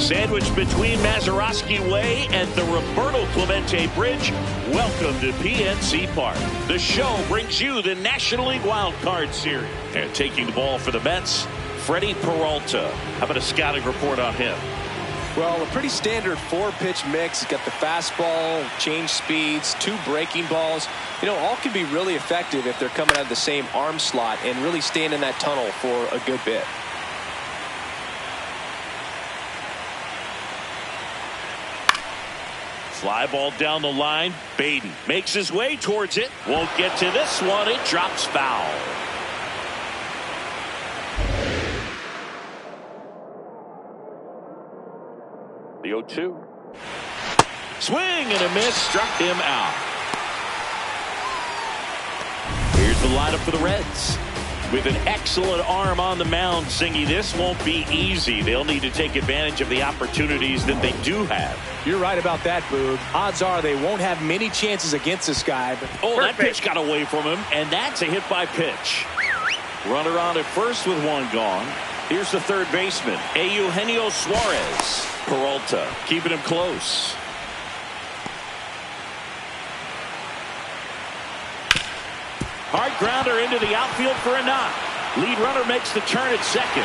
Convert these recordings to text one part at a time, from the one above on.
Sandwiched between Mazeroski Way and the Roberto Clemente Bridge, welcome to PNC Park. The show brings you the National League Wild Card Series. And taking the ball for the Mets, Freddie Peralta. How about a scouting report on him? Well, a pretty standard four-pitch mix. He's got the fastball, change speeds, 2 breaking balls. You know, all can be really effective if they're coming out of the same arm slot and really staying in that tunnel for a good bit. Fly ball down the line. Baden makes his way towards it. Won't get to this one. It drops foul. The 0-2. Swing and a miss. Struck him out. Here's the lineup for the Reds. With an excellent arm on the mound, Singy, this won't be easy. They'll need to take advantage of the opportunities that they do have. You're right about that, Boog. Odds are they won't have many chances against this guy. But that pitch got away from him, and that's a hit by pitch. Runner on at first with one gone. Here's the third baseman, Eugenio Suarez. Peralta keeping him close. Hard grounder into the outfield for a knock. Lead runner makes the turn at second.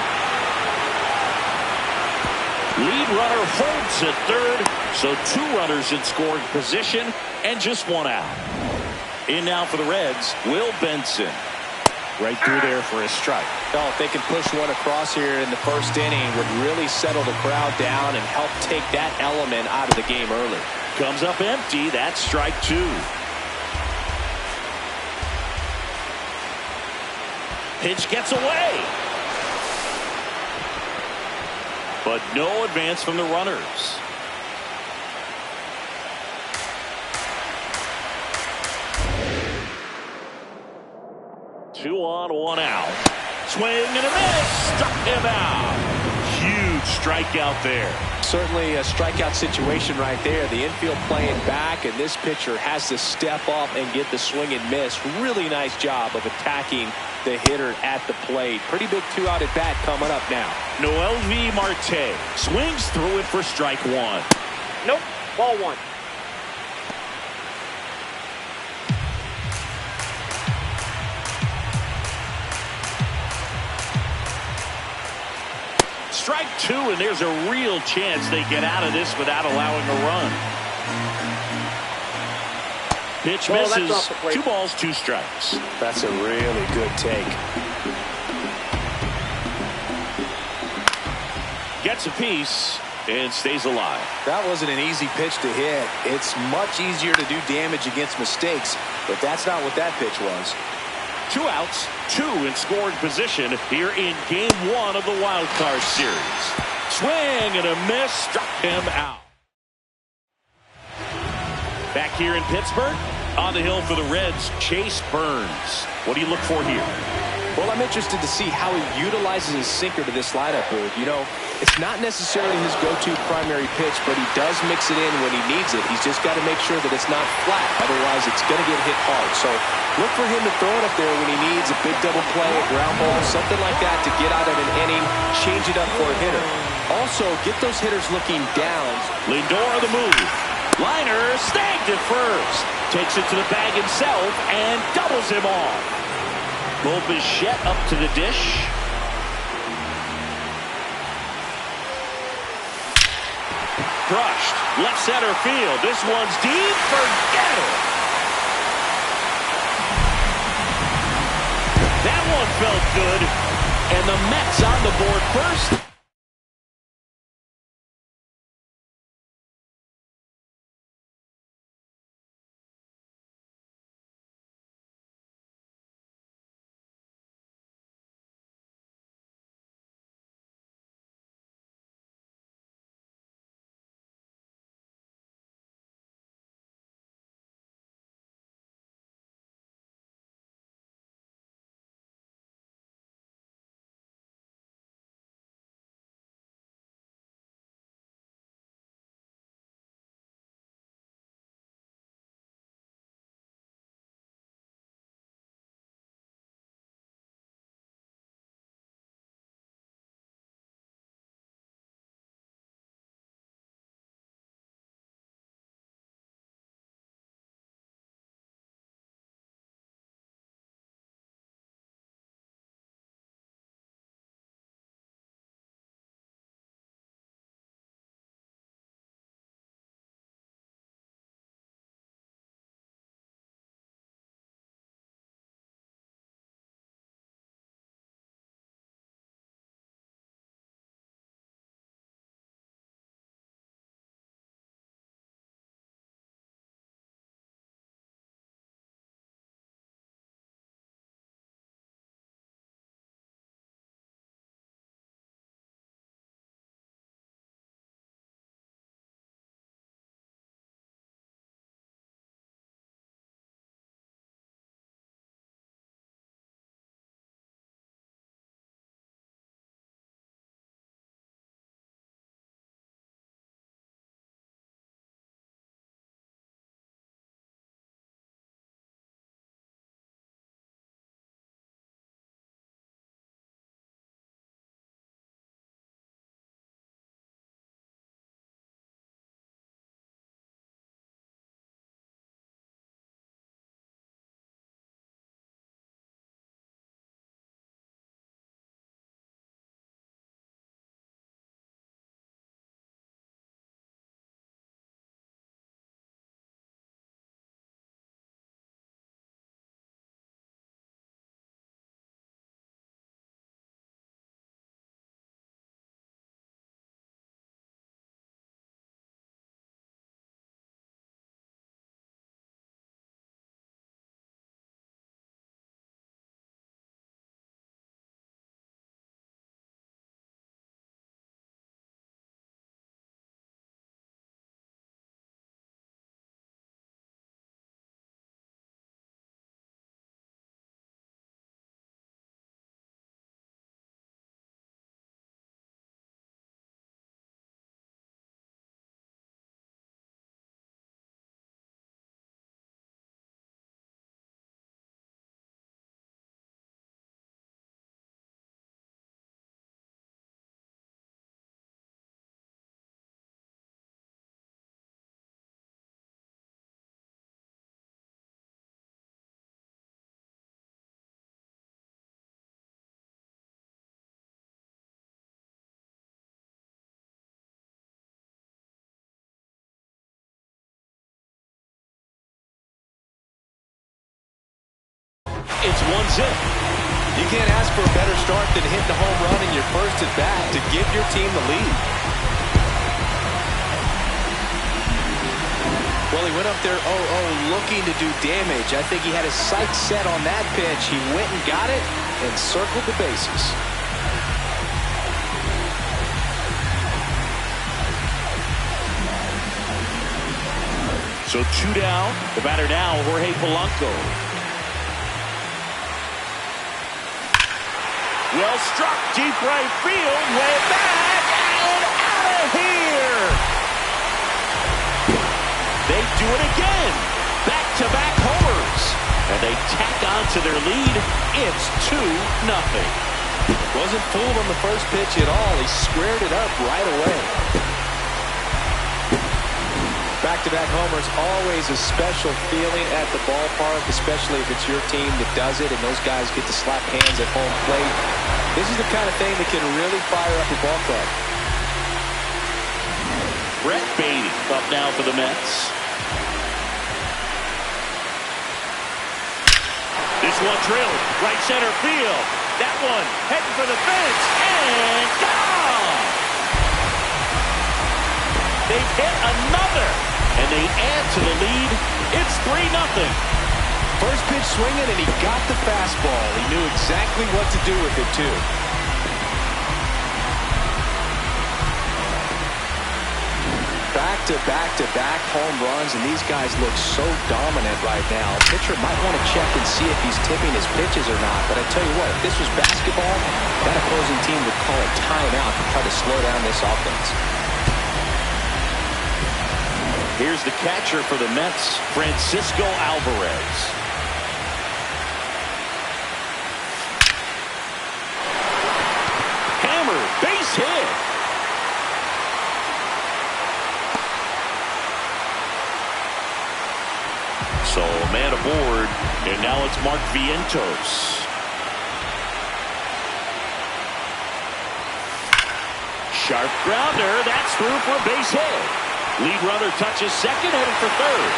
Lead runner holds at third. So 2 runners in scoring position and just 1 out. In now for the Reds, Will Benson. Right through there for a strike. Well, if they can push one across here in the first inning, would really settle the crowd down and help take that element out of the game early. Comes up empty. That's strike 2. Pitch gets away. But no advance from the runners. Two on, 1 out. Swing and a miss. Struck him out. Huge strikeout there. Certainly a strikeout situation right there. The infield playing back, and this pitcher has to step up and get the swing and miss. Really nice job of attacking the hitter at the plate. Pretty big 2-out at bat coming up now. Noel V. Marte swings through it for strike 1. Nope, ball 1. Strike 2, and there's a real chance they get out of this without allowing a run. Pitch misses. 2 balls, 2 strikes. That's a really good take. Gets a piece and stays alive. that wasn't an easy pitch to hit. It's much easier to do damage against mistakes, but that's not what that pitch was. 2 outs, 2 in scoring position here in Game 1 of the Wild Card Series. Swing and a miss, struck him out. Back here in Pittsburgh, on the hill for the Reds, Chase Burns. What do you look for here? Well, I'm interested to see how he utilizes his sinker to this lineup, Boog. You know, it's not necessarily his go-to primary pitch, but he does mix it in when he needs it. He's just got to make sure that it's not flat. Otherwise, it's going to get hit hard. So look for him to throw it up there when he needs a big double play, a ground ball, something like that to get out of an inning, change it up for a hitter. Also, get those hitters looking down. Lindor the move. Liner snagged at first. Takes it to the bag himself and doubles him off. Bo Bichette up to the dish. Crushed. Left center field. This one's deep. Forget it. That one felt good. And the Mets on the board first. it's 1-zip. You can't ask for a better start than hitting a home run in your first at bat to give your team the lead. Well, he went up there 0-0 looking to do damage. I think he had his sights set on that pitch. He went and got it and circled the bases. So 2 down. The batter now, Jorge Polanco. Well struck, deep right field, way back, and out of here. They do it again. Back-to-back homers. And they tack on to their lead. It's 2-0. Wasn't fooled on the first pitch at all. He squared it up right away. Back-to-back homers, always a special feeling at the ballpark, especially if it's your team that does it and those guys get to slap hands at home plate. This is the kind of thing that can really fire up a ball club. Brett Beatty up now for the Mets. This one drilled, right center field. That one heading for the fence, and gone! They've hit another, and they add to the lead. It's 3-0. First pitch swinging, and he got the fastball. He knew exactly what to do with it, too. Back-to-back home runs, and these guys look so dominant right now. Pitcher might want to check and see if he's tipping his pitches or not, but I tell you what, if this was basketball, that opposing team would call a timeout to try to slow down this offense. Here's the catcher for the Mets, Francisco Alvarez. Hammer, base hit. So a man aboard, and now it's Mark Vientos. Sharp grounder, that's through for a base hit. Lead runner touches second, headed for third.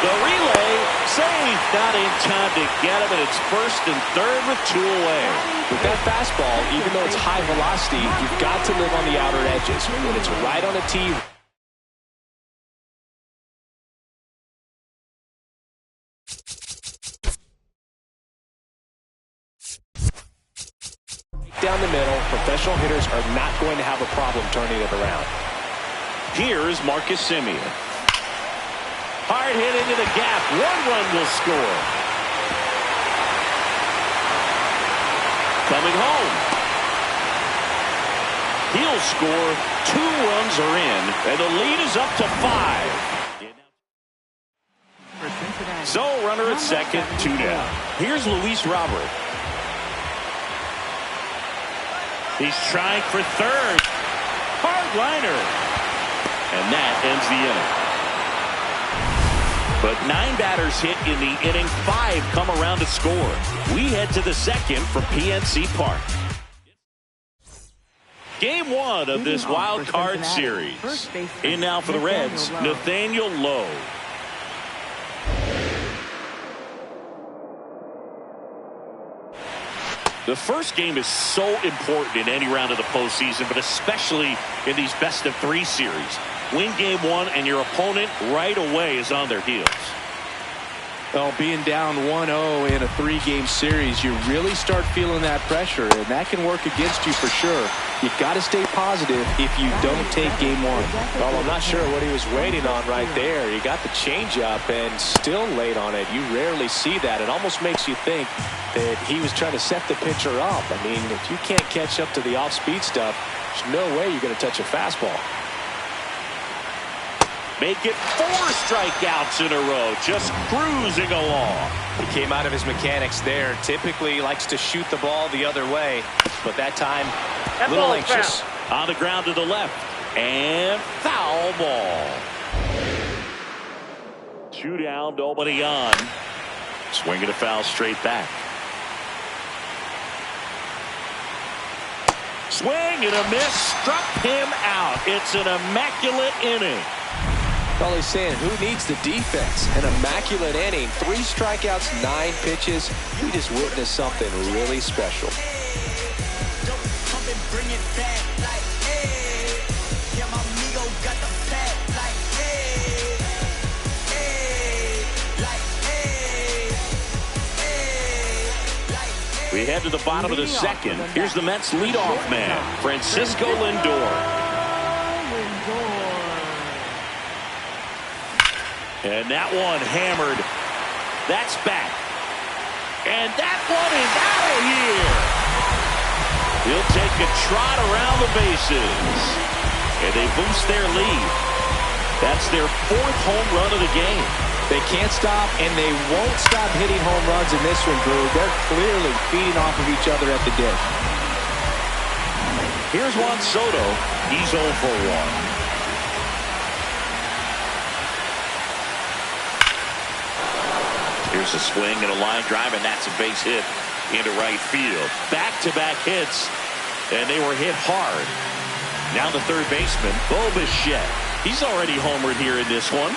The relay, saved, not in time to get him, and it's first and third with 2 away. With that fastball, even though it's high velocity, you've got to live on the outer edges. When it's right on a tee, down the middle, professional hitters are not going to have a problem turning it around. Here's Marcus Semien. Hard hit into the gap. 1 run will score. Coming home. He'll score. 2 runs are in, and the lead is up to 5. So runner at second, 2 down. Here's Luis Robert. He's trying for third. Hard liner. And that ends the inning. But 9 batters hit in the inning. 5 come around to score. We head to the second from PNC Park. Game 1 of this wild card series. In now for the Reds, Nathaniel Lowe. The first game is so important in any round of the postseason, but especially in these best-of-3 series. Win game 1, and your opponent right away is on their heels. Well, being down 1-0 in a 3-game series, you really start feeling that pressure, and that can work against you for sure. You've got to stay positive if you don't take game 1. Well, I'm not sure what he was waiting on right there. He got the changeup and still laid on it. You rarely see that. It almost makes you think that he was trying to set the pitcher up. I mean, if you can't catch up to the off-speed stuff, there's no way you're going to touch a fastball. Make it 4 strikeouts in a row, just cruising along. He came out of his mechanics there. Typically likes to shoot the ball the other way, but that time a little anxious. On the ground to the left, and foul ball. 2 down, nobody on. Swinging a foul straight back. Swing and a miss, struck him out. It's an immaculate inning. All he's saying, who needs the defense? An immaculate inning, 3 strikeouts, 9 pitches. We just witnessed something really special. We head to the bottom of the second. Here's the Mets leadoff man, Francisco Lindor. And that one hammered. That's back. And that one is out of here. He'll take a trot around the bases. And they boost their lead. That's their 4th home run of the game. They can't stop, and they won't stop hitting home runs in this one, Drew. They're clearly feeding off of each other at the dish. Here's Juan Soto. He's 0 for 1. Here's a swing and a line drive, and that's a base hit into right field. Back-to-back hits, and they were hit hard. Now the third baseman, Bo Bichette. He's already homered here in this one.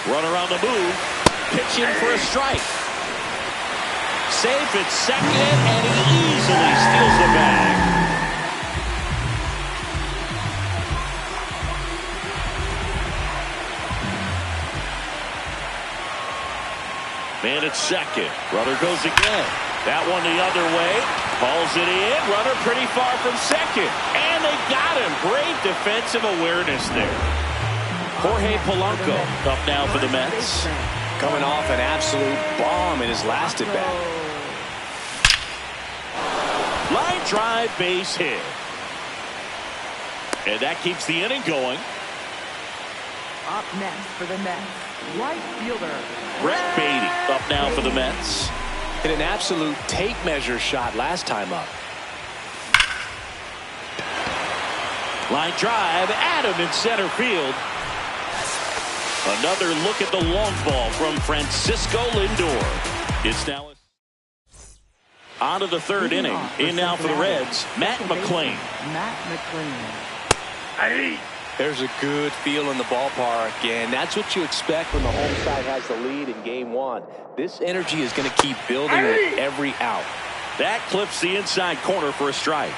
Runner on the move, pitching for a strike. Safe at second, and he easily steals the bag. Man at second. Runner goes again. That one the other way. Hauls it in. Runner pretty far from second. And they got him. Great defensive awareness there. Jorge Polanco up now for the Mets. Coming off an absolute bomb in his last at-bat. Line drive, base hit. And that keeps the inning going. Up next for the Mets, right fielder Brett Beatty up now for the Mets. Hit an absolute tape measure shot last time up. Line drive, Adam in center field. Another look at the long ball from Francisco Lindor. It's now on to the third inning. In now for the Reds, Matt McClain. Hey. There's a good feel in the ballpark, and that's what you expect when the home side has the lead in game 1. This energy is going to keep building with every out. That clips the inside corner for a strike.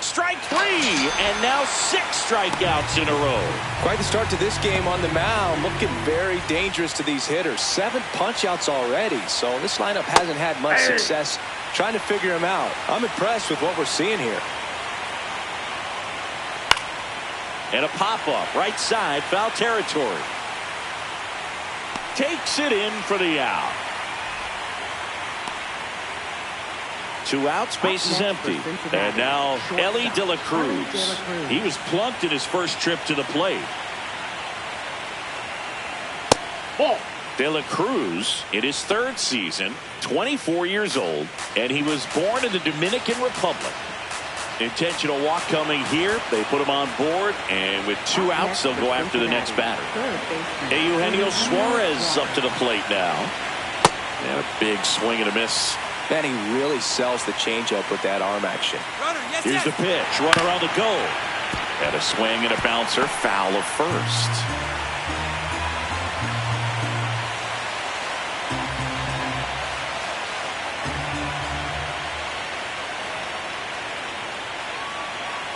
Strike 3, and now 6 strikeouts in a row. Quite the start to this game on the mound. Looking very dangerous to these hitters. 7 punch-outs already, so this lineup hasn't had much success trying to figure him out. I'm impressed with what we're seeing here. And a pop-up, right side, foul territory. Takes it in for the out. 2 outs, base is empty. And now Elly De La Cruz. He was plunked in his first trip to the plate. Ball. De La Cruz in his 3rd season, 24 years old, and he was born in the Dominican Republic. Intentional walk coming here. They put him on board, and with 2 outs, they'll go after the next batter. Eugenio Suarez up to the plate now. And a big swing and a miss. Man, he really sells the changeup with that arm action. Here's the pitch. Runner on the go. And a swing and a bouncer. Foul of first.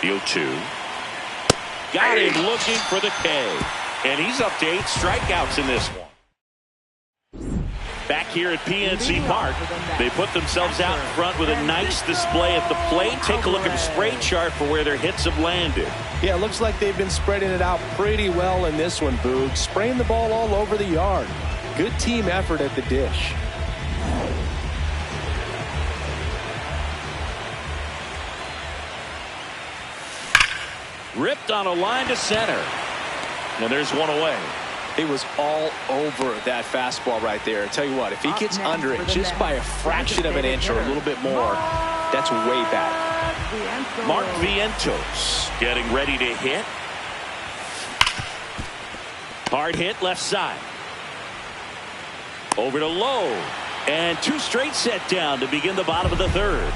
The 0-2. Got him looking for the K. And he's up to 8 strikeouts in this one. Back here at PNC Park, they put themselves out in front with a nice display at the plate. Take a look at the spray chart for where their hits have landed. Yeah, it looks like they've been spreading it out pretty well in this one, Boog. Spraying the ball all over the yard. Good team effort at the dish. Ripped on a line to center. And there's one away. It was all over that fastball right there. I tell you what, if he gets under it just by a fraction of an inch or a little bit more, that's way back. Mark Vientos getting ready to hit. Hard hit left side. Over to Lowe. And two straight set down to begin the bottom of the third.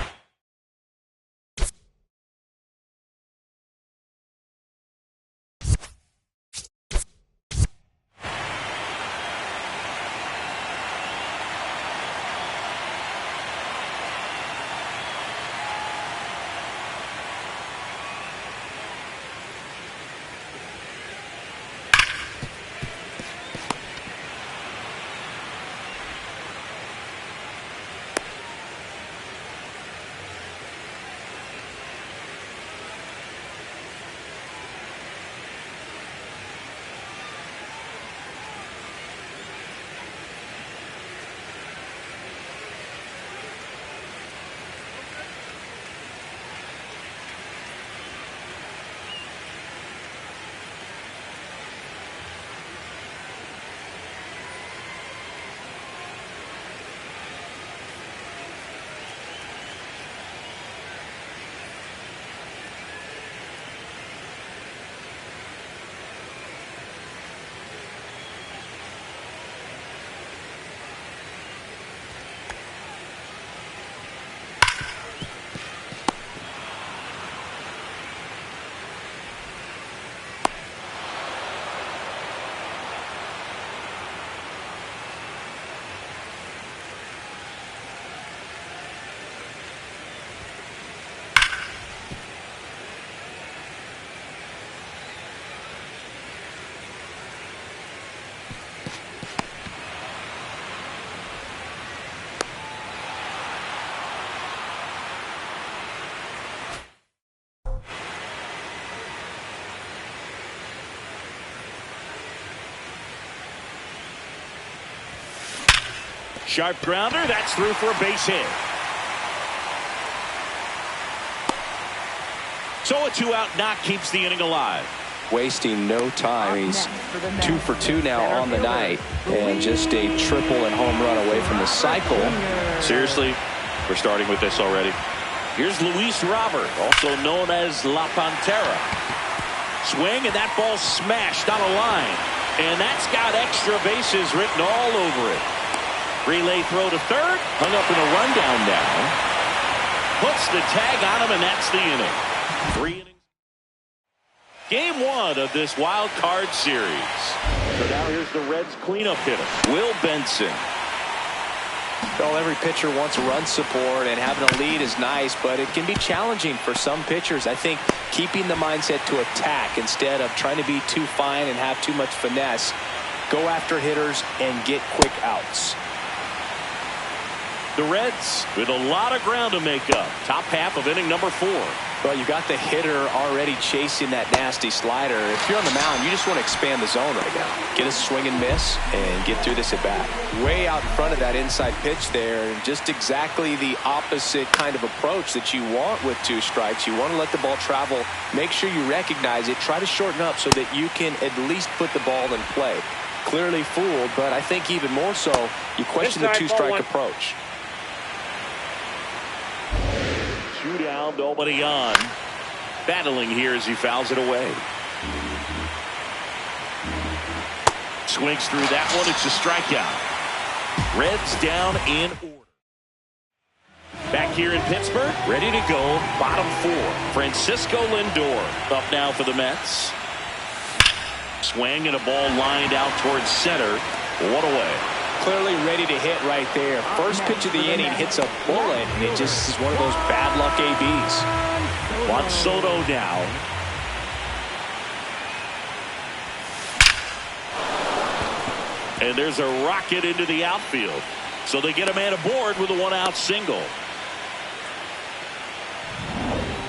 Sharp grounder. That's through for a base hit. So a two-out knock keeps the inning alive. Wasting no time. He's 2 for 2 now on the night, and just a triple and home run away from the cycle. Seriously, we're starting with this already. Here's Luis Robert, also known as La Pantera. Swing, and that ball smashed on a line. And that's got extra bases written all over it. Relay throw to third. Hung up in a rundown now. Puts the tag on him, and that's the inning. 3 innings. Game 1 of this wild card series. So now here's the Reds cleanup hitter, Will Benson. Well, every pitcher wants run support, and having a lead is nice, but it can be challenging for some pitchers. I think keeping the mindset to attack instead of trying to be too fine and have too much finesse. Go after hitters and get quick outs. The Reds with a lot of ground to make up. Top half of inning number 4. Well, you got the hitter already chasing that nasty slider. If you're on the mound, you just want to expand the zone right now. Get a swing and miss and get through this at bat. Way out in front of that inside pitch there. And just exactly the opposite kind of approach that you want with 2 strikes. You want to let the ball travel. Make sure you recognize it. Try to shorten up so that you can at least put the ball in play. Clearly fooled, but I think even more so, you question the 2-strike approach. 2 down, nobody on. Battling here as he fouls it away. Swings through that one. It's a strikeout. Reds down in order. Back here in Pittsburgh, ready to go. Bottom 4. Francisco Lindor up now for the Mets. Swing and a ball lined out towards center. One away. Clearly ready to hit right there. First pitch of the inning hits a bullet, and it just is one of those bad luck ABs. Juan Soto now. And there's a rocket into the outfield. So they get a man aboard with a 1-out single.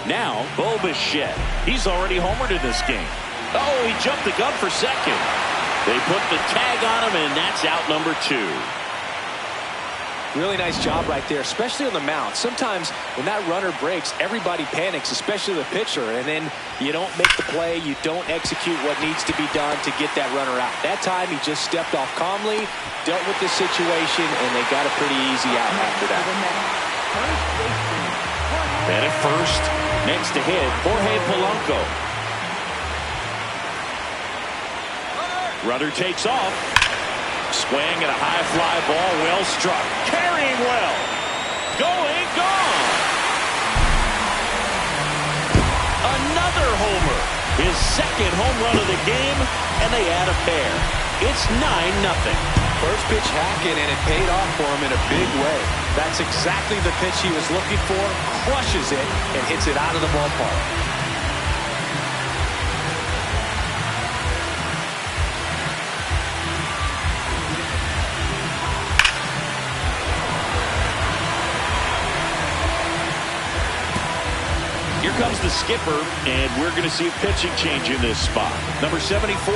Now, Bo Bichette. He's already homered in this game. Oh, he jumped the gun for second. They put the tag on him, and that's out number 2. Really nice job right there, especially on the mound. Sometimes when that runner breaks, everybody panics, especially the pitcher, and then you don't make the play, you don't execute what needs to be done to get that runner out. That time he just stepped off calmly, dealt with the situation, and they got a pretty easy out after that. And at first, next to hit, Jorge Polanco. Runner takes off. Swing and a high fly ball, well struck. Carrying well. Going, gone. Another homer. His second home run of the game, and they add a pair. It's 9-0. First pitch hacking, and it paid off for him in a big way. That's exactly the pitch he was looking for. Crushes it and hits it out of the ballpark. Here comes the skipper, and we're going to see a pitching change in this spot. Number 74.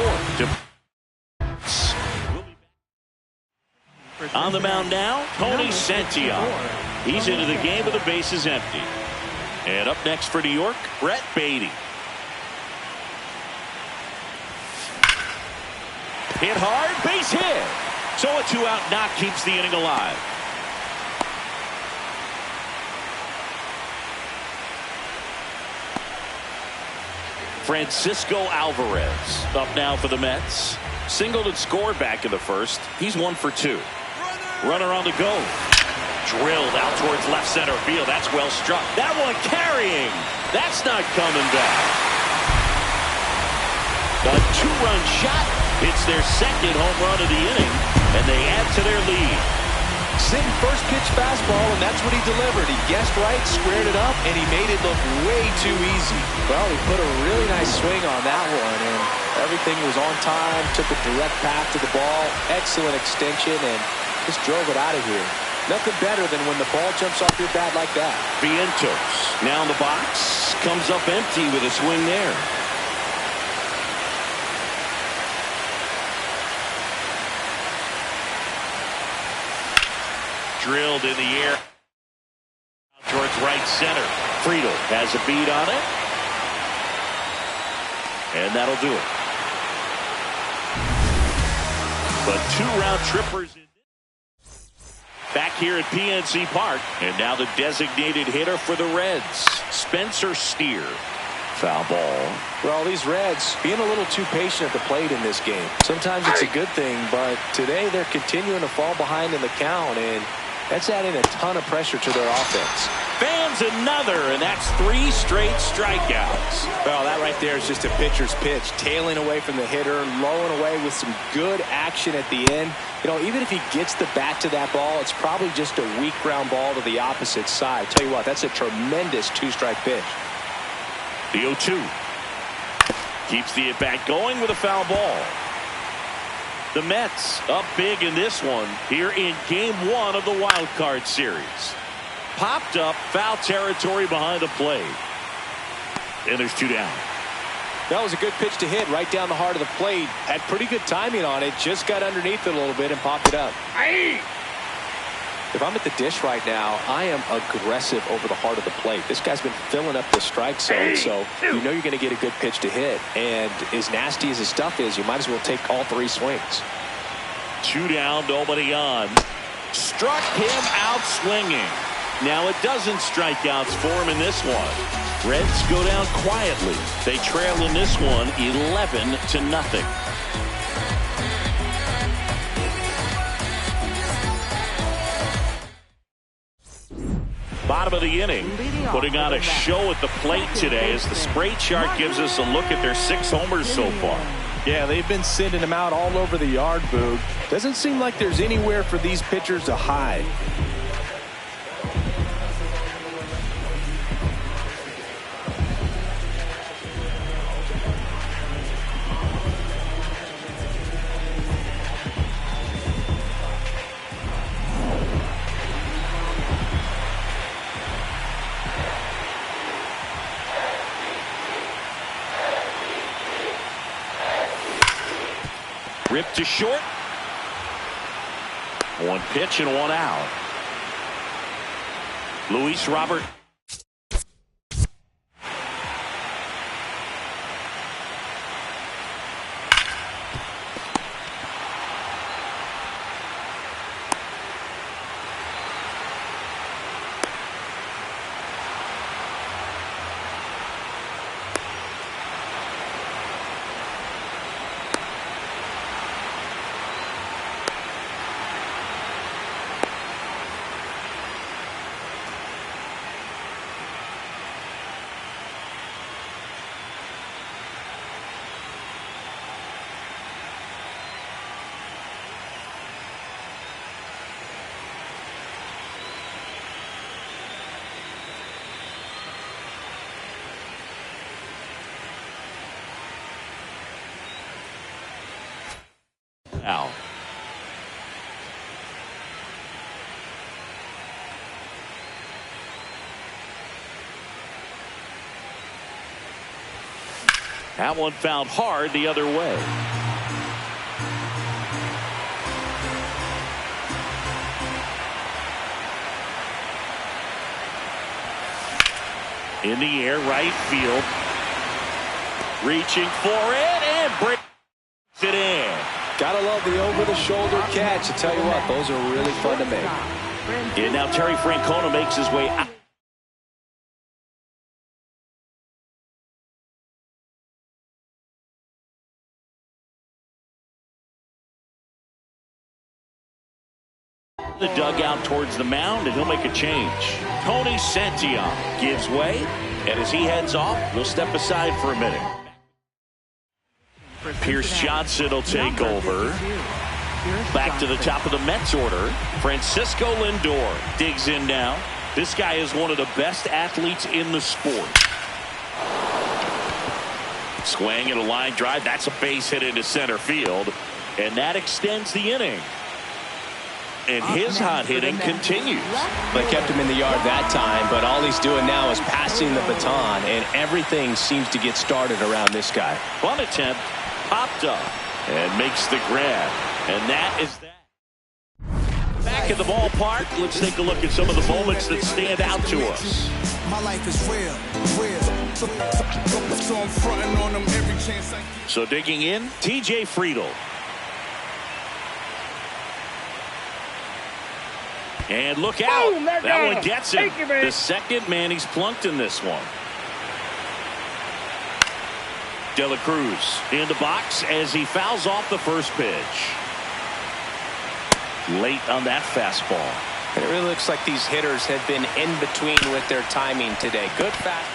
On the mound now, Tony Santiago. He's into the game with the bases empty. And up next for New York, Brett Beatty. Hit hard, base hit. So a 2-out knock keeps the inning alive. Francisco Alvarez up now for the Mets. Singled and scored back in the first. He's 1 for 2. Runner on the go. Drilled out towards left center field. That's well struck. That one carrying. That's not coming back. A 2-run shot. It's their second home run of the inning, and they add to their lead. Sitting first pitch fastball, and that's what he delivered. He guessed right, squared it up, and he made it look way too easy. Well, he put a really nice swing on that one, and everything was on time, took a direct path to the ball, excellent extension, and just drove it out of here. Nothing better than when the ball jumps off your bat like that. Vientos now in the box, comes up empty with a swing there. Drilled in the air towards right center. Friedel has a beat on it, and that'll do it. But 2 round trippers back here at PNC Park, and now the designated hitter for the Reds, Spencer Steer. Foul ball. Well, these Reds being a little too patient at the plate in this game. Sometimes it's a good thing, but today they're continuing to fall behind in the count, and that's adding a ton of pressure to their offense. Fans another, and that's 3 straight strikeouts. Well, that right there is just a pitcher's pitch. Tailing away from the hitter, lowing away with some good action at the end. You know, even if he gets the bat to that ball, it's probably just a weak ground ball to the opposite side. Tell you what, that's a tremendous 2-strike pitch. The 0-2. Keeps the at-bat going with a foul ball. The Mets up big in this one here in Game 1 of the Wild Card Series. Popped up, foul territory behind the plate. And there's 2 down. That was a good pitch to hit right down the heart of the plate. Had pretty good timing on it. Just got underneath it a little bit and popped it up. If I'm at the dish right now, I am aggressive over the heart of the plate. This guy's been filling up the strike zone, so you know you're going to get a good pitch to hit. And as nasty as his stuff is, you might as well take all 3 swings. 2 down, nobody on. Struck him out swinging. Now a dozen strikeouts for him in this one. Reds go down quietly. They trail in this one 11-0. Bottom of the inning, putting on a show at the plate today as the spray chart gives us a look at their 6 homers so far. Yeah, they've been sending them out all over the yard, Boog. Doesn't seem like there's anywhere for these pitchers to hide. Ripped to short. 1 pitch and 1 out. Luis Robert. Out. That one fouled hard the other way. In the air, right field. Reaching for it and breaks it in. Gotta love the over-the-shoulder catch. I tell you what, those are really fun to make. And now Terry Francona makes his way out. The dugout towards the mound, and he'll make a change. Tony Santillan gives way, and as he heads off, we'll step aside for a minute. Pierce Johnson will take over. Back to the top of the Mets order. Francisco Lindor digs in now. This guy is one of the best athletes in the sport. Swing and a line drive. That's a base hit into center field, and that extends the inning. And his hot hitting continues. They kept him in the yard that time, but all he's doing now is passing the baton, and everything seems to get started around this guy. Fun attempt, popped up, and makes the grab. And that is that. Back at the ballpark, let's take a look at some of the moments that stand out to us. My life is real. So I'm fronting on them every chance I get. So digging in, TJ Friedl. And look out. Boom, that one gets him. Thank you, man. The second man he's plunked in this one. De La Cruz in the box as he fouls off the first pitch. Late on that fastball. And it really looks like these hitters have been in between with their timing today. Good fast.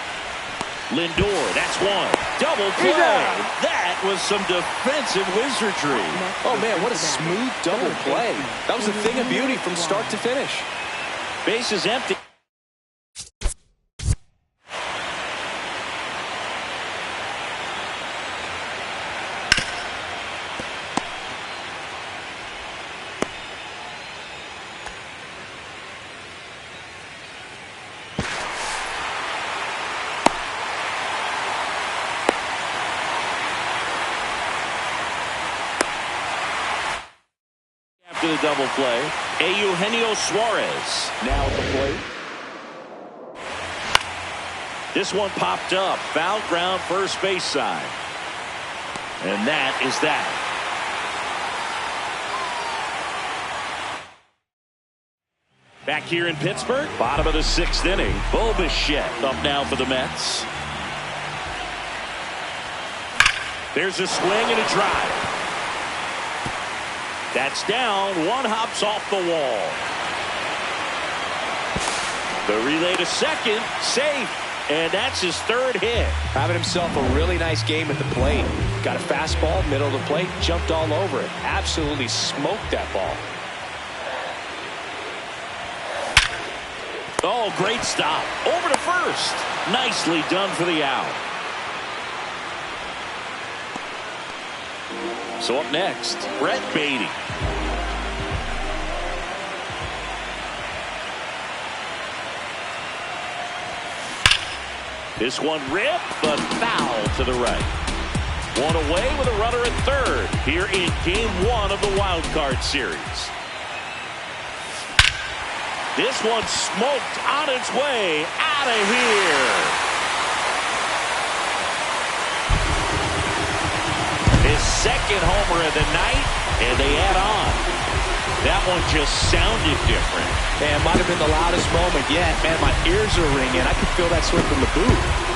Lindor, that's one. Double play. That was some defensive wizardry. Oh, man, what a smooth double play. That was a thing of beauty from start to finish. Base is empty. To the double play, Eugenio Suarez now at the plate. This one popped up, foul ground first base side, and that is that. Back here in Pittsburgh, bottom of the sixth inning, Bo Bichette up now for the Mets. There's a swing and a drive. That's down. One hops off the wall. The relay to second. Safe. And that's his third hit. Having himself a really nice game at the plate. Got a fastball, middle of the plate, jumped all over it. Absolutely smoked that ball. Oh, great stop. Over to first. Nicely done for the out. So up next, Brett Beatty. This one ripped, but foul to the right. One away with a runner at third here in Game 1 of the Wild Card Series. This one smoked on its way out of here. His second homer of the night, and they add on. That one just sounded different. Man, might have been the loudest moment yet. Man, my ears are ringing. I could feel that swing from the booth.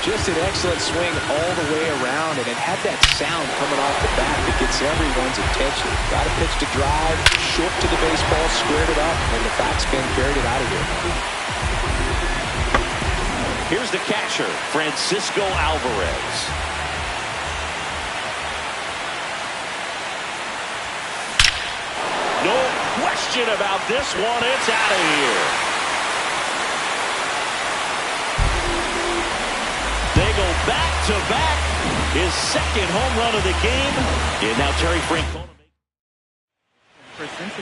Just an excellent swing all the way around, and it had that sound coming off the bat that gets everyone's attention. Got a pitch to drive, short to the baseball, squared it up, and the backspin carried it out of here. Here's the catcher, Francisco Alvarez. No question about this one. It's out of here. Back-to-back. His second home run of the game. And now Terry Francona.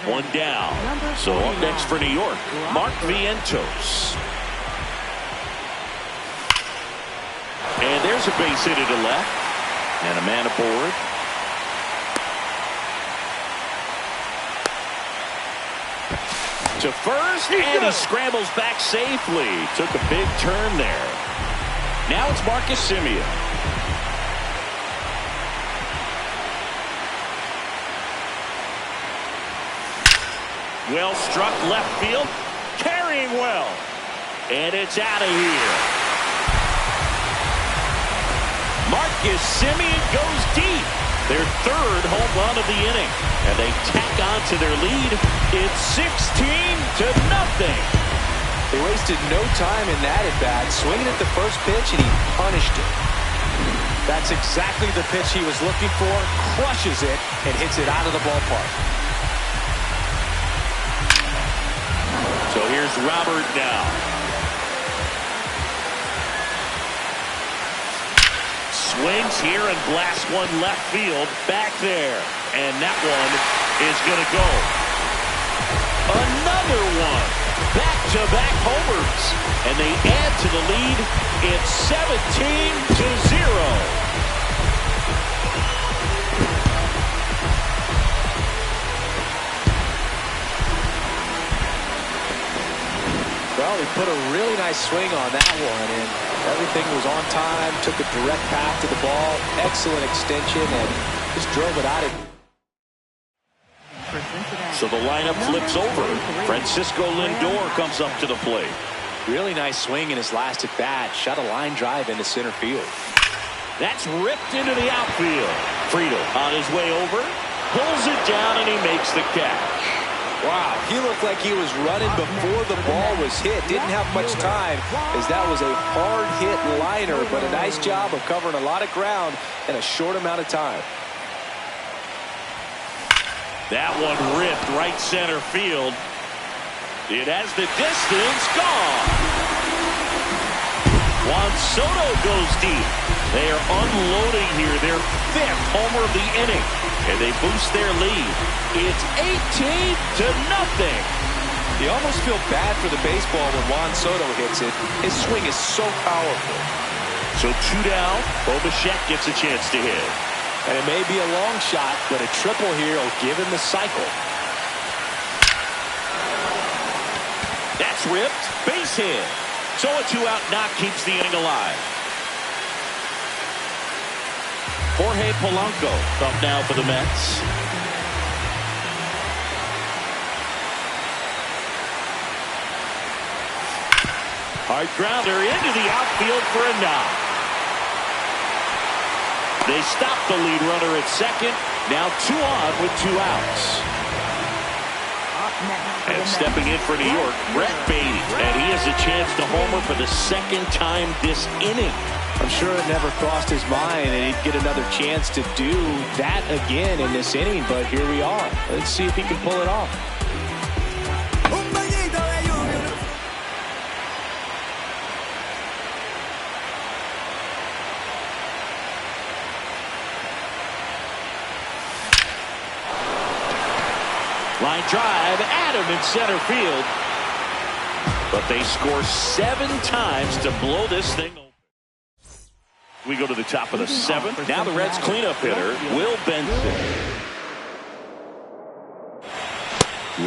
One down. So up next for New York, Mark Vientos. And there's a base hit to left. And a man aboard. To first, and he scrambles back safely. Took a big turn there. Now it's Marcus Semien. Well struck left field. Carrying well. And it's out of here. Marcus Semien goes deep. Their third home run of the inning. And they tack on to their lead. It's 16-0. They wasted no time in that at bat, swinging at the first pitch, and he punished it. That's exactly the pitch he was looking for. Crushes it and hits it out of the ballpark. So here's Robert now. Swings here and blasts one left field back there. And that one is going to go. Another one. Back-to-back homers. And they add to the lead. It's 17-0. Well, he put a really nice swing on that one, and everything was on time, took a direct path to the ball, excellent extension, and just drove it out of. So the lineup flips over. Francisco Lindor comes up to the plate. Really nice swing in his last at bat. Shot a line drive into center field. That's ripped into the outfield. Friedel on his way over, pulls it down, and he makes the catch. Wow, he looked like he was running before the ball was hit. Didn't have much time, as that was a hard-hit liner, but a nice job of covering a lot of ground in a short amount of time. That one ripped right center field. It has the distance gone. Juan Soto goes deep. They are unloading here. Their fifth homer of the inning. And they boost their lead. It's 18-0. You almost feel bad for the baseball when Juan Soto hits it. His swing is so powerful. So two down. Bo Bichette gets a chance to hit. And it may be a long shot, but a triple here will give him the cycle. That's ripped. Base hit. So a two-out knock keeps the inning alive. Jorge Polanco up now for the Mets. Hard grounder into the outfield for a knock. They stop the lead runner at second. Now 2 on with 2 outs. And stepping in for New York, Brett Beatty. And he has a chance to homer for the second time this inning. I'm sure it never crossed his mind that he'd get another chance to do that again in this inning, but here we are. Let's see if he can pull it off. Line drive, Adam in center field. But they score 7 times to blow this thing open. We go to the top of the 7th. Now the Reds cleanup hitter, Will Benson.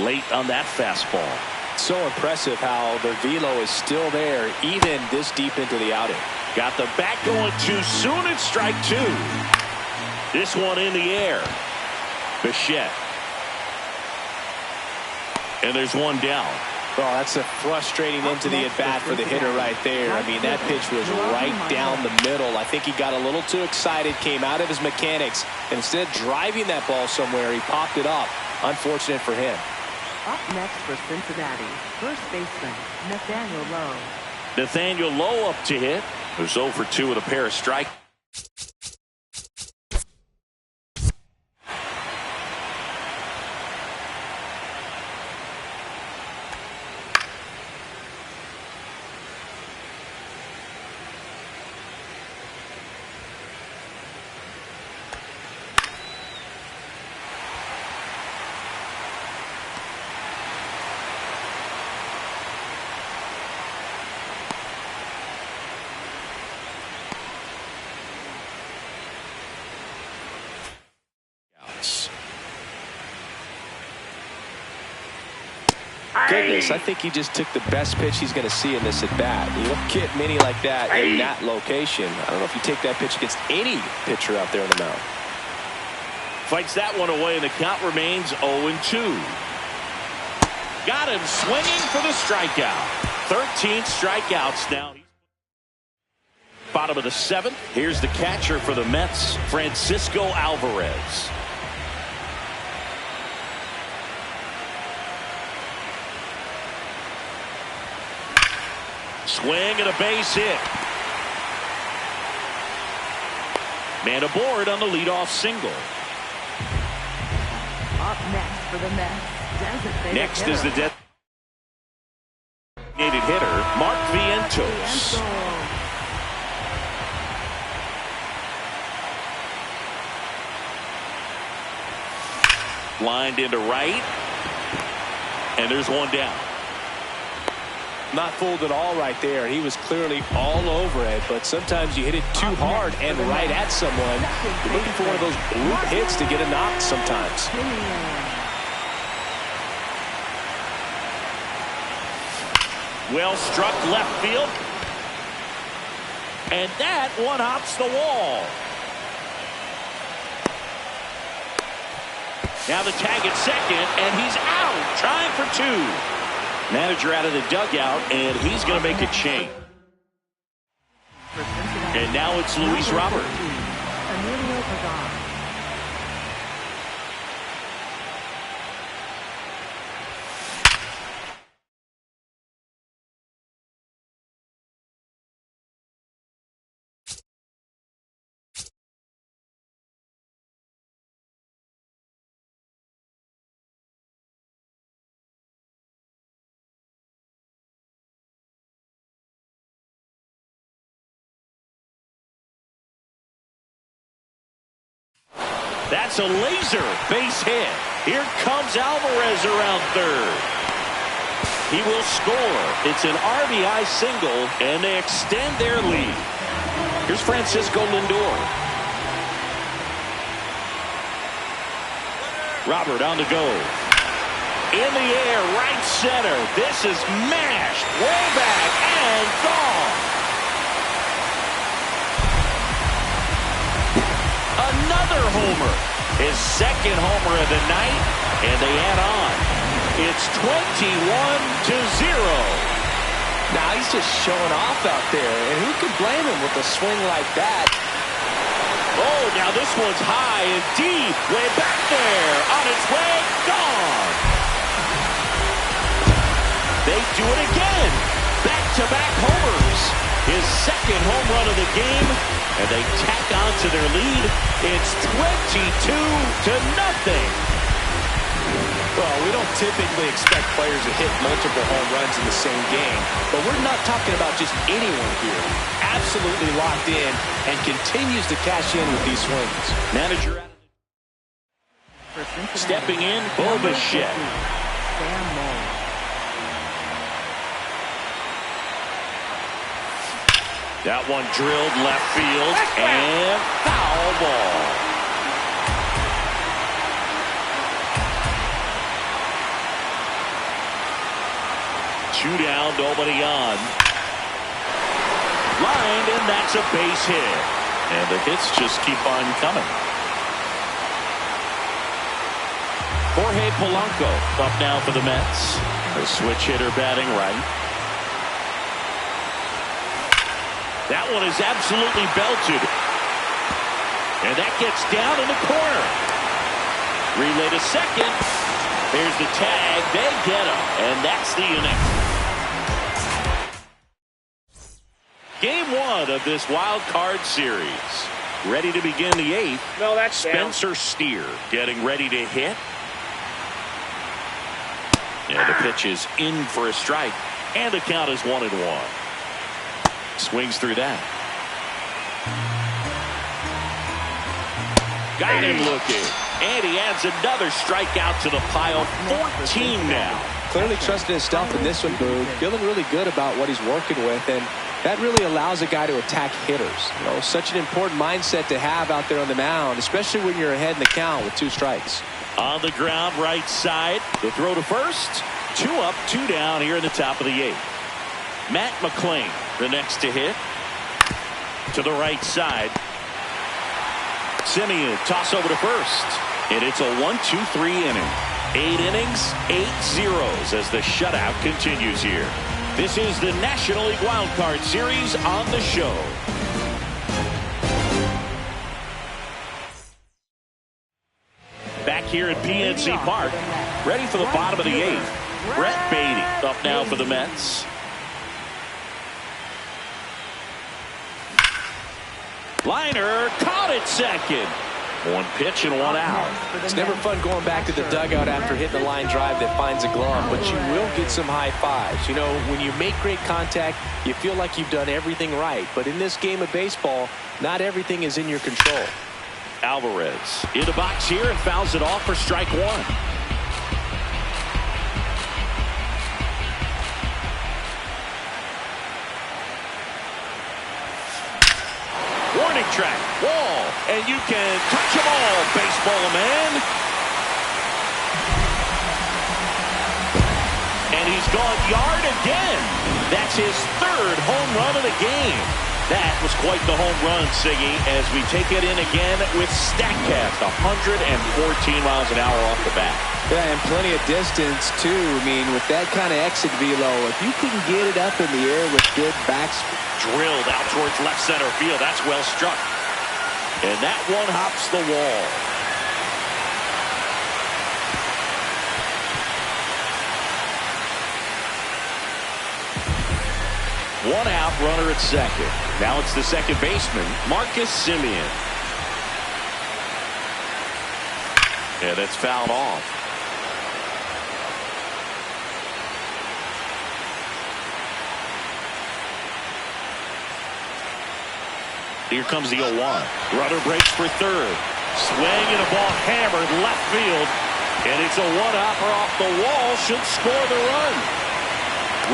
Late on that fastball. So impressive how the velo is still there, even this deep into the outing. Got the bat going too soon. It's strike 2. This one in the air. Bichette. And there's one down. Well, that's a frustrating end to the at-bat for the hitter right there. I mean, that pitch was right down the middle. I think he got a little too excited, came out of his mechanics, and instead of driving that ball somewhere, he popped it up. Unfortunate for him. Up next for Cincinnati, first baseman, Nathaniel Lowe. Nathaniel Lowe up to hit. Who's 0 for 2 with a pair of strikes. Goodness, I think he just took the best pitch he's going to see in this at bat. You don't get many like that in that location. I don't know if you take that pitch against any pitcher out there on the mound. Fights that one away, and the count remains 0-2. Got him swinging for the strikeout. 13 strikeouts now. Bottom of the 7th. Here's the catcher for the Mets, Francisco Alvarez. Swing and a base hit. Man aboard on the leadoff single. Up next for the Mets. Next is the designated hitter, Mark Vientos. Lined into right. And there's one down. Not fooled at all right there. He was clearly all over it, but sometimes you hit it too hard and right at someone. You're looking for one of those bloop hits to get a knock sometimes. Well struck left field. And that one hops the wall. Now the tag at second, and he's out, trying for 2. Manager out of the dugout, and he's going to make a change. And now it's Luis Robert. That's a laser base hit. Here comes Alvarez around third. He will score. It's an RBI single, and they extend their lead. Here's Francisco Lindor. Robert on the go. In the air, right center. This is mashed way back and gone. Another homer. His second homer of the night, and they add on. It's 21-0. Now he's just showing off out there, and who could blame him with a swing like that? Oh, now this one's high and deep, way back there, on its way, gone. They do it again. Back-to-back homers. His second home run of the game, and they tack on to their lead. It's 22-0. Well, we don't typically expect players to hit multiple home runs in the same game, but we're not talking about just anyone here. Absolutely locked in and continues to cash in with these swings. Manager stepping in, Bobichet. That one drilled left field, and foul ball. Two down, nobody on. Lined, and that's a base hit. And the hits just keep on coming. Jorge Polanco up now for the Mets. A switch hitter batting right. That one is absolutely belted. And that gets down in the corner. Relay to second. There's the tag. They get him. And that's the inning. Game 1 of this wild card series. Ready to begin the 8th. No, that's Spencer Steer getting ready to hit. And the pitch is in for a strike. And the count is 1-1. Swings through that. Got him looking. And he adds another strikeout to the pile. 14 now. Clearly trusting his stuff in this one, Boog. Feeling really good about what he's working with, and that really allows a guy to attack hitters. You know, such an important mindset to have out there on the mound, especially when you're ahead in the count with 2 strikes. On the ground, right side. The throw to first. 2 up, 2 down here in the top of the 8th. Matt McClain, the next to hit. To the right side. Simeon, toss over to first. And it's a 1-2-3 inning. 8 innings, 8 zeros as the shutout continues here. This is the National League Wild Card Series on the show. Back here at PNC Park, ready for the bottom of the 8th. Brett Beatty up now for the Mets. Liner caught it second. 1 pitch and 1 out. It's never fun going back to the dugout after hitting a line drive that finds a glove, but you will get some high fives. You know, when you make great contact, you feel like you've done everything right. But in this game of baseball, not everything is in your control. Alvarez in the box here and fouls it off for strike 1. Warning track, wall, and you can touch them all, baseball man. And he's gone yard again. That's his 3rd home run of the game. That was quite the home run, Siggy, as we take it in again with StatCast, 114 miles an hour off the bat. Yeah, and plenty of distance, too. I mean, with that kind of exit velo, if you can get it up in the air with good backspin. Drilled out towards left center field. That's well struck. And that one hops the wall. One out, runner at second. Now it's the second baseman, Marcus Simeon. And it's fouled off. Here comes the 0-1. Runner breaks for third. Swing and a ball hammered left field. And it's a one-hopper off the wall. Should score the run.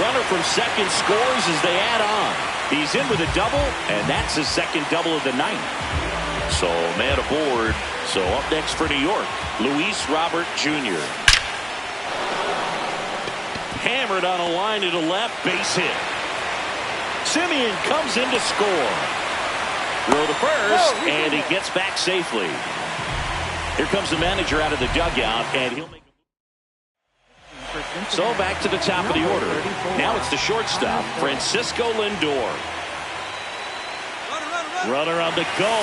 Runner from second scores as they add on. He's in with a double, and that's his second double of the night. So man aboard. So up next for New York, Luis Robert Jr. Hammered on a line to the left, base hit. Simeon comes in to score. Throw to first, and he gets back safely. Here comes the manager out of the dugout, and he'll make so back to the top of the order. Now it's the shortstop, Francisco Lindor. Runner on the go.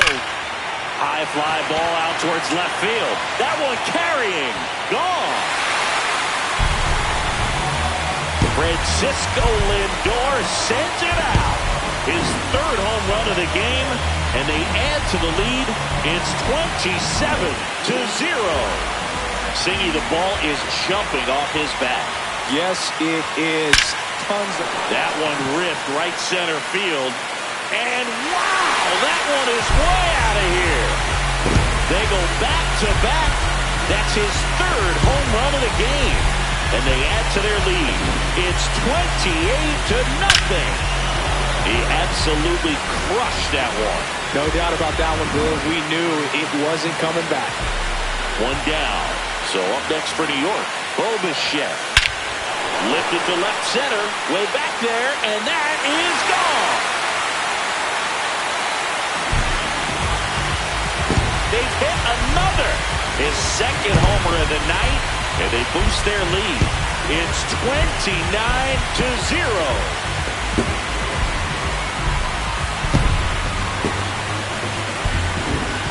High fly ball out towards left field. That one carrying. Gone. Francisco Lindor sends it out. His 3rd home run of the game, and they add to the lead. It's 27-0. Singy, the ball is jumping off his bat. Yes, it is. Tons of... That one ripped right center field. And wow, that one is way out of here. They go back to back. That's his 3rd home run of the game. And they add to their lead. It's 28-0. He absolutely crushed that one. No doubt about that one, Bill. We knew it wasn't coming back. One down. So up next for New York, Bo Bichette. Lifted to left center, way back there, and that is gone. They've hit another. His 2nd homer of the night, and they boost their lead. It's 29-0.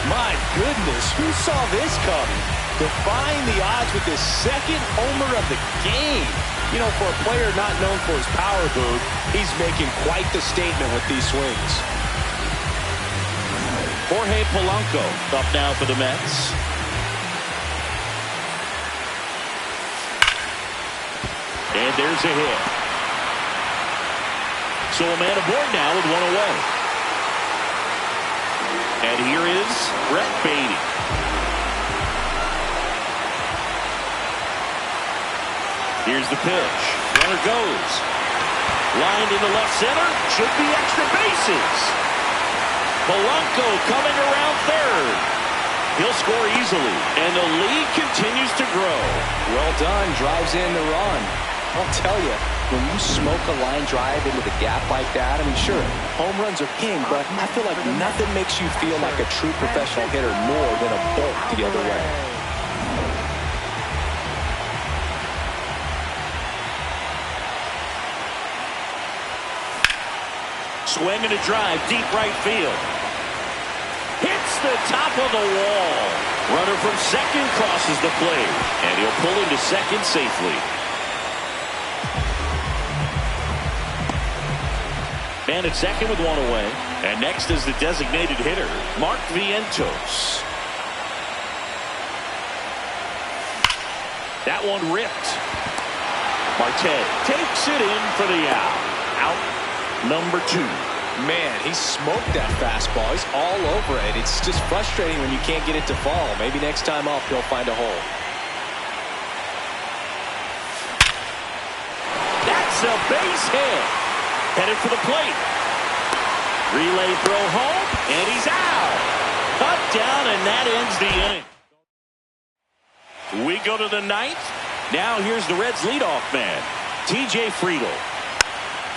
My goodness, who saw this coming? Defying the odds with his 2nd homer of the game. You know, for a player not known for his power boot, he's making quite the statement with these swings. Jorge Polanco up now for the Mets. And there's a hit. So a man aboard now with one away. And here is Brett Beatty. Here's the pitch. Runner goes. Lined into left center. Should be extra bases. Polanco coming around third. He'll score easily. And the lead continues to grow. Well done. Drives in the run. I'll tell you, when you smoke a line drive into the gap like that, I mean, sure, home runs are king, but I feel like nothing makes you feel like a true professional hitter more than a bolt the other way. Swing and a drive, deep right field. Hits the top of the wall. Runner from second crosses the plate, and he'll pull into second safely. Man at second with one away. And next is the designated hitter, Mark Vientos. That one ripped. Marte takes it in for the out. Out number 2. Man, he smoked that fastball. He's all over it. It's just frustrating when you can't get it to fall. Maybe next time up he'll find a hole. That's a base hit. Headed for the plate. Relay throw home, and he's out. Cut down, and that ends the inning. We go to the 9th. Now here's the Reds' leadoff man, T.J. Friedl.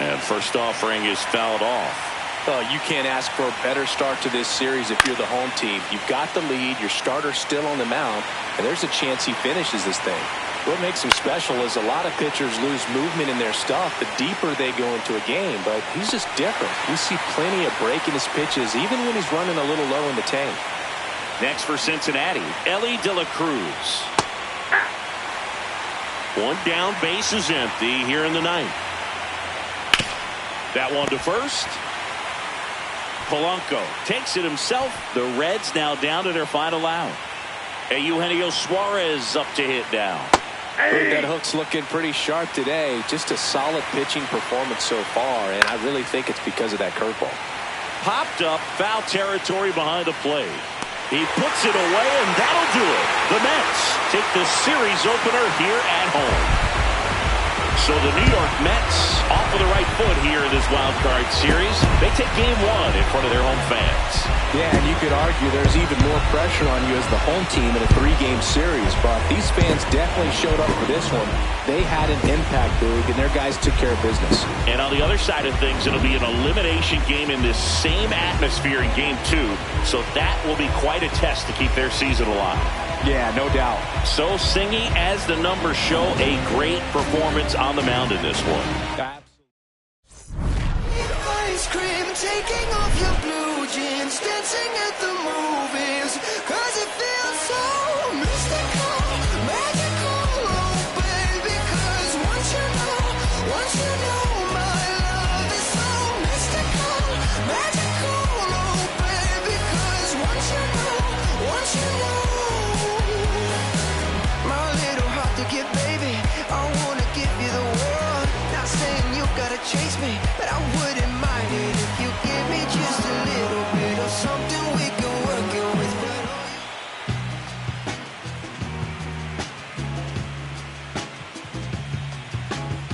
And first offering is fouled off. Oh, you can't ask for a better start to this series if you're the home team. You've got the lead, your starter's still on the mound, and there's a chance he finishes this thing. What makes him special is a lot of pitchers lose movement in their stuff the deeper they go into a game, but he's just different. We see plenty of break in his pitches, even when he's running a little low in the tank. Next for Cincinnati, Elly De La Cruz. One down, base is empty here in the 9th. That one to first. Polanco takes it himself. The Reds now down to their final out. Eugenio Suarez up to hit now. That hook's looking pretty sharp today. Just a solid pitching performance so far, and I really think it's because of that curveball. Popped up, foul territory behind the plate. He puts it away, and that'll do it. The Mets take the series opener here at home. So the New York Mets off of the right foot here in this wild card series. They take game 1 in front of their home fans. Yeah, and you could argue there's even more pressure on you as the home team in a 3-game series, but these fans definitely showed up for this one. They had an impact, Boog, and their guys took care of business. And on the other side of things, it'll be an elimination game in this same atmosphere in game 2, so that will be quite a test to keep their season alive. Yeah, no doubt. So Singy, as the numbers show, a great performance on the mound in this one. Ice cream, taking off your blue jeans, dancing at the movies.